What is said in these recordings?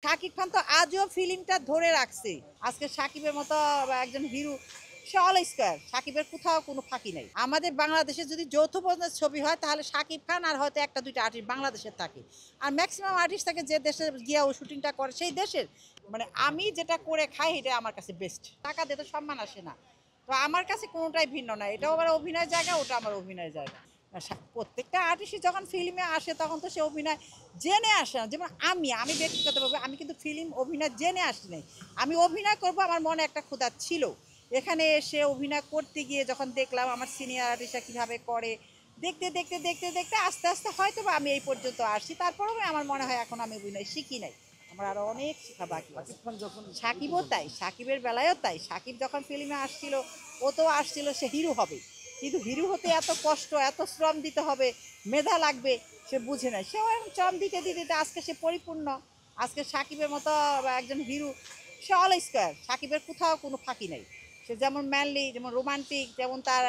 শাকিব খান তো আজও ফিল্মটা ধরে রাখছে। আজকে শাকিবের মতো একজন হিরো, সে অল স্কয়ার। শাকিবের কোথাও কোনো ফাঁকি নাই। আমাদের বাংলাদেশে যদি যৌথ প্রযোজনার ছবি হয় তাহলে শাকিব খান আর হয়তো একটা দুইটা আর্টিস্ট বাংলাদেশের থাকে। আর ম্যাক্সিমাম আর্টিস্ট থাকে যে দেশে গিয়া ও শুটিংটা করে সেই দেশের। মানে আমি যেটা করে খাই এটা আমার কাছে বেস্ট। টাকা দিয়ে তো সম্মান আসে না। তো আমার কাছে কোনোটাই ভিন্ন না। এটাও আমার অভিনয়ের জায়গা, ওটা আমার অভিনয়ের জায়গা। প্রত্যেকটা আর্টিস্টই যখন ফিল্মে আসে তখন তো সে অভিনয় জেনে আসে না। যেমন আমি ব্যক্তিগতভাবে আমি কিন্তু ফিল্ম অভিনয় জেনে আসি নাই। আমি অভিনয় করব আমার মনে একটা ক্ষুধা ছিল। এখানে এসে অভিনয় করতে গিয়ে যখন দেখলাম আমার সিনিয়র আর্টিস্টরা কীভাবে করে, দেখতে দেখতে দেখতে দেখতে আস্তে আস্তে হয়তো বা আমি এই পর্যন্ত আসছি। তারপরেও আমার মনে হয় এখন আমি অভিনয় শিখি নাই, আমার আরও অনেক শেখা বাকি আছে। সাকিবও তাই, সাকিবের বেলায়ও তাই। সাকিব যখন ফিল্মে আসছিল ও তো আসছিল সে হিরো হবে, কিন্তু হিরো হতে এত কষ্ট, এত শ্রম দিতে হবে, মেধা লাগবে, সে বুঝে নেয়। সেও এখন শ্রম দিতে দিতে দিতে আজকে সে পরিপূর্ণ। আজকে সাকিবের মতো একজন হিরো, সে অল স্কয়ার। সাকিবের কোথাও কোনো ফাঁকি নেই। সে যেমন ম্যানলি, যেমন রোমান্টিক, যেমন তার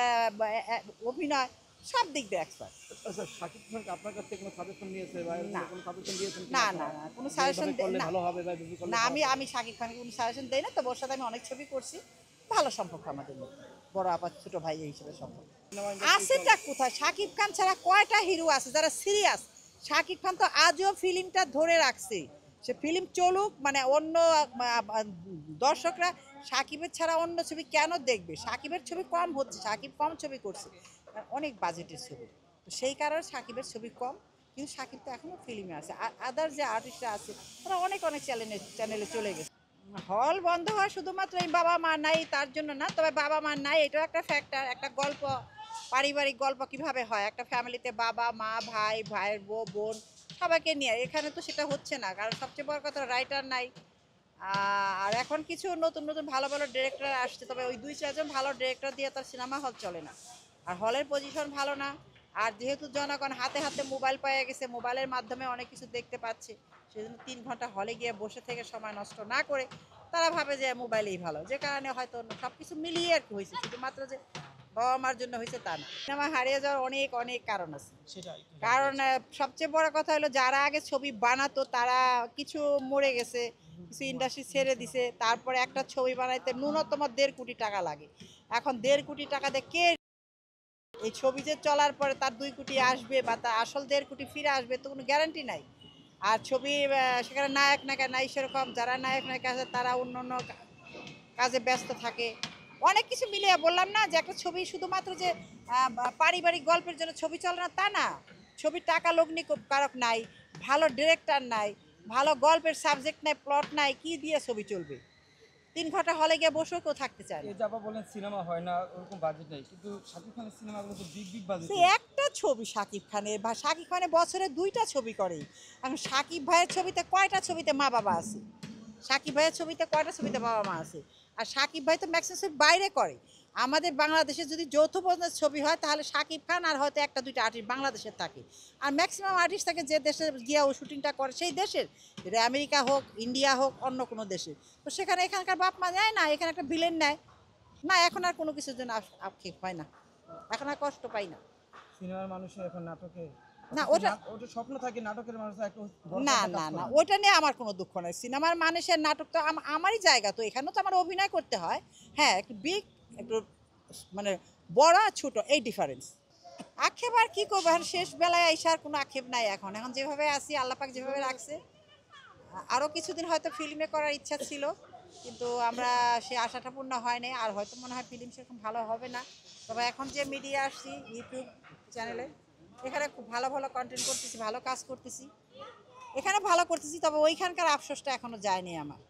অভিনয়, সব দিক দিয়ে এক্সপার্ট। আচ্ছা, শাকিব খান কি আপনার কাছ থেকে কোনো সাজেশন নিয়েছে বা না কোনো সাজেশন দিয়েছেন না কিনা না আপনারা? না কোনো যে সাজেশন এইভাবে করলে না। ভালো হবে বা এভাবে করলে না, খারাপ আমি হবে? আমি শাকিব খানকে কোনো সাজেশন দেই না। তো ওর সাথে আমি অনেক ছবি করছি, ভালো সম্পর্ক আমাদের মধ্যে, বড় আপার ছোট ভাই এই হিসেবে সম্পর্ক। সিনেমা ইন্ডাস্ট্রি আছেটা কোথায়? শাকিব খান ছাড়া কয়টা হিরো আছে যারা সিরিয়াস? শাকিব খান তো আজও ফিল্মটা ধরে রাখছে। সে ফিল্ম চলুক, মানে অন্য দর্শকরা সাকিবের ছাড়া অন্য ছবি কেন দেখবে? সাকিবের ছবি কম হচ্ছে, সাকিব কম ছবি করছে, আর অনেক বাজেটের ছবি। তো সেই কারণে সাকিবের ছবি কম, কিন্তু সাকিব তো এখনও ফিল্মে আছে। আদার যে আর্টিস্টরা আছে তারা অনেক অনেক চ্যানেলে চলে গেছে। হল বন্ধ হয় শুধুমাত্র এই বাবা মা নাই তার জন্য না। তবে বাবা মা নাই এটাও একটা ফ্যাক্টর। একটা গল্প, পারিবারিক গল্প কিভাবে হয় একটা ফ্যামিলিতে, বাবা মা ভাই, ভাইয়ের বউ বোন সবাইকে নিয়ে। এখানে তো সেটা হচ্ছে না, কারণ সবচেয়ে বড় কথা রাইটার নাই। আর এখন কিছু নতুন নতুন ভালো ভালো ডিরেক্টর আসছে, তবে ওই দুই চারজন ভালো ডিরেক্টর দিয়ে তার সিনেমা হল চলে না। আর হলের পজিশন ভালো না। আর যেহেতু জনগণ হাতে হাতে মোবাইল পেয়ে গেছে, মোবাইলের মাধ্যমে অনেক কিছু দেখতে পাচ্ছে, সেজন্য 3 ঘন্টা হলে গিয়ে বসে থেকে সময় নষ্ট না করে তারা ভাবে যে মোবাইলেই ভালো। যে কারণে হয়তো সব কিছু মিলিয়ে আর কি হয়েছে, শুধুমাত্র যে বাবা মার জন্য হয়েছে তা না। সিনেমা হারিয়ে যাওয়ার অনেক অনেক কারণ আছে। সেটাই। কারণ সবচেয়ে বড় কথা হলো যারা আগে ছবি বানাতো তারা কিছু মরে গেছে, কিছু ইন্ডাস্ট্রি ছেড়ে দিছে। তারপরে একটা ছবি বানাইতে ন্যূনতম 1.5 কোটি টাকা লাগে। এখন 1.5 কোটি টাকা দিয়ে কে এই ছবি যে চলার পরে তার 2 কোটি আসবে বা তার আসল 1.5 কোটি ফিরে আসবে তো কোনো গ্যারান্টি নাই। আর ছবি সেখানে নায়ক নায়িকা নাই সেরকম। যারা নায়ক নায়িকা আছে তারা অন্য অন্য কাজে ব্যস্ত থাকে। অনেক কিছু মিলিয়ে বললাম না যে একটা ছবি শুধুমাত্র যে পারিবারিক গল্পের জন্য ছবি চলে না তা না। ছবির টাকা লগ্নি কারক নাই, ভালো ডিরেক্টর নাই, ভালো গল্পের সাবজেক্ট নাই, প্লট নাই, কি দিয়ে ছবি চলবে? 3 ঘন্টা হলে গিয়ে বসেও কেউ থাকতে চায় না। এই যে আপা বললেন সিনেমা হয় না, ওরকম বাজেট নেই। কিন্তু শাকিব খানের সিনেমাগুলো তো বিগ বিগ সে বাজেটের। একটা ছবি শাকিব খানের, বা শাকিব খানের বছরে 2টা ছবি করে। এখন শাকিব ভাইয়ের ছবিতে কয়টা ছবিতে মা বাবা আছে? শাকিব ভাইয়ের ছবিতে কয়টা ছবিতে বাবা মা আছে? আর শাকিব ভাই তো ম্যাক্সিমাম বাইরে করে। আমাদের বাংলাদেশে যদি যৌথ প্রযোজনার ছবি হয় তাহলে শাকিব খান আর হয়তো একটা দুইটা আর্টিস্ট বাংলাদেশের থাকে। আর ম্যাক্সিমাম আর্টিস্ট থাকে যে দেশে গিয়া ও শুটিংটা করে সেই দেশের। এটা আমেরিকা হোক, ইন্ডিয়া হোক, অন্য কোনো দেশে। তো সেখানে এখানকার বাপ মা নেয় না, এখানে একটা ভিলেন নেয় না। এখন আর কোনো কিছুর জন্য আক্ষেপ হয় না, এখন আর কষ্ট পাই না। সিনেমার মানুষের এখন নাটকে না অথচ ওটা, ওটা স্বপ্ন থাকে নাটকের মানুষের একটা বড় না পর্দায় না কাজ না করেন। ওইটা নিয়ে আমার কোনো দুঃখ নেই। সিনেমার মানুষের নাটক তো আমারই জায়গা, তো এখানেও তো আমার অভিনয় করতে হয়। হ্যাঁ, একটু বিগ, একটু মানে বড় আর ছোট এই ডিফারেন্স। আক্ষেপ আর কি করবো, এখন শেষ বেলায় আইসা আর কোনো আক্ষেপ নাই। এখন এখন যেভাবে আছি আল্লাপাক যেভাবে রাখছে, আরও কিছুদিন হয়তো ফিল্মে করার ইচ্ছা ছিল, কিন্তু আমরা সে আশাটা পূর্ণ হয় নাই। আর হয়তো মনে হয় ফিল্ম সেরকম ভালো হবে না। তবে এখন যে মিডিয়া আসছি ইউটিউব চ্যানেলে, এখানে খুব ভালো ভালো কন্টেন্ট করতেছি, ভালো কাজ করতেছি, এখানে ভালো করতেছি। তবে ওইখানকার আফসোসটা এখনো যায়নি আমার।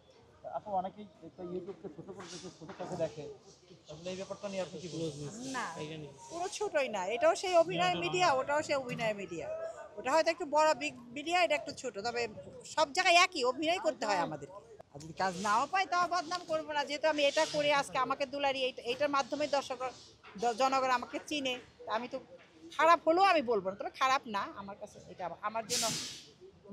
আপু অনেকেই তো ইউটিউবকে ছোট করে দেখে, ছোট চোখে দেখে। আসলে এই ব্যাপারটা নিয়ে আপনি কি বলবেন? না, পুরো ছোটই না। এটাও সেই অভিনয় মিডিয়া, ওটাও সেই অভিনয় মিডিয়া। ওটা হয়তো একটু বড় বিগ মিডিয়া, এটা একটু ছোট। তবে সব জায়গায় একই অভিনয় করতে হয় আমাদেরকে। আর যদি কাজ নাও পাই তাও বদনাম করবো না, যেহেতু আমি এটা করি আজকে আমাকে দুলারি, এইটার মাধ্যমে দর্শক জনগণ আমাকে চিনে। তা আমি তো খারাপ হলেও আমি বলবো না, তবে খারাপ না আমার কাছে। এটা আমার জন্য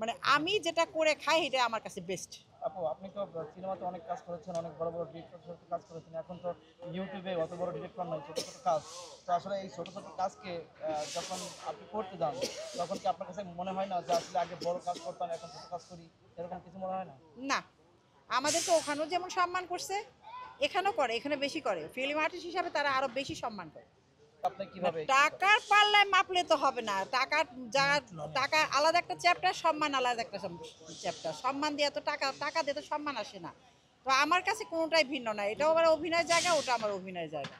মানে আমি যেটা করে খাই এটা আমার কাছে বেস্ট। আপু আপনি তো সিনেমাতে অনেক কাজ করেছেন, অনেক বড় বড় ডিরেক্টর সাথে কাজ করেছেন, এখন তো ইউটিউবে অত বড় ডিরেক্টর নয়, ছোট ছোট কাজ। তো আসলে এই ছোট ছোট কাজকে যখন আপনি করতে যান, তখন কি আপনার কাছে মনে হয় না যে আসলে আগে বড় কাজ করতাম এখন ছোট কাজ করি, এরকম কিছু মনে হয় না? না, আমাদেরকে ওখানেও যেমন সম্মান করছে, এখানেও করে, এখানে বেশি করে। ফিল্ম আর্টিস্ট হিসাবে তারা আরো বেশি সম্মান করে। আপনি কিভাবে? টাকার পাল্লায় মাপলে তো হবে না। টাকার যা, টাকা আলাদা একটা চ্যাপ্টার, সম্মান আলাদা একটা চ্যাপ্টার। সম্মান দিয়ে তো টাকা, টাকা দিয়ে তো সম্মান আসে না। তো আমার কাছে কোনোটাই ভিন্ন না। এটাও আমার অভিনয়ের জায়গা, ওটা আমার অভিনয়ের জায়গা।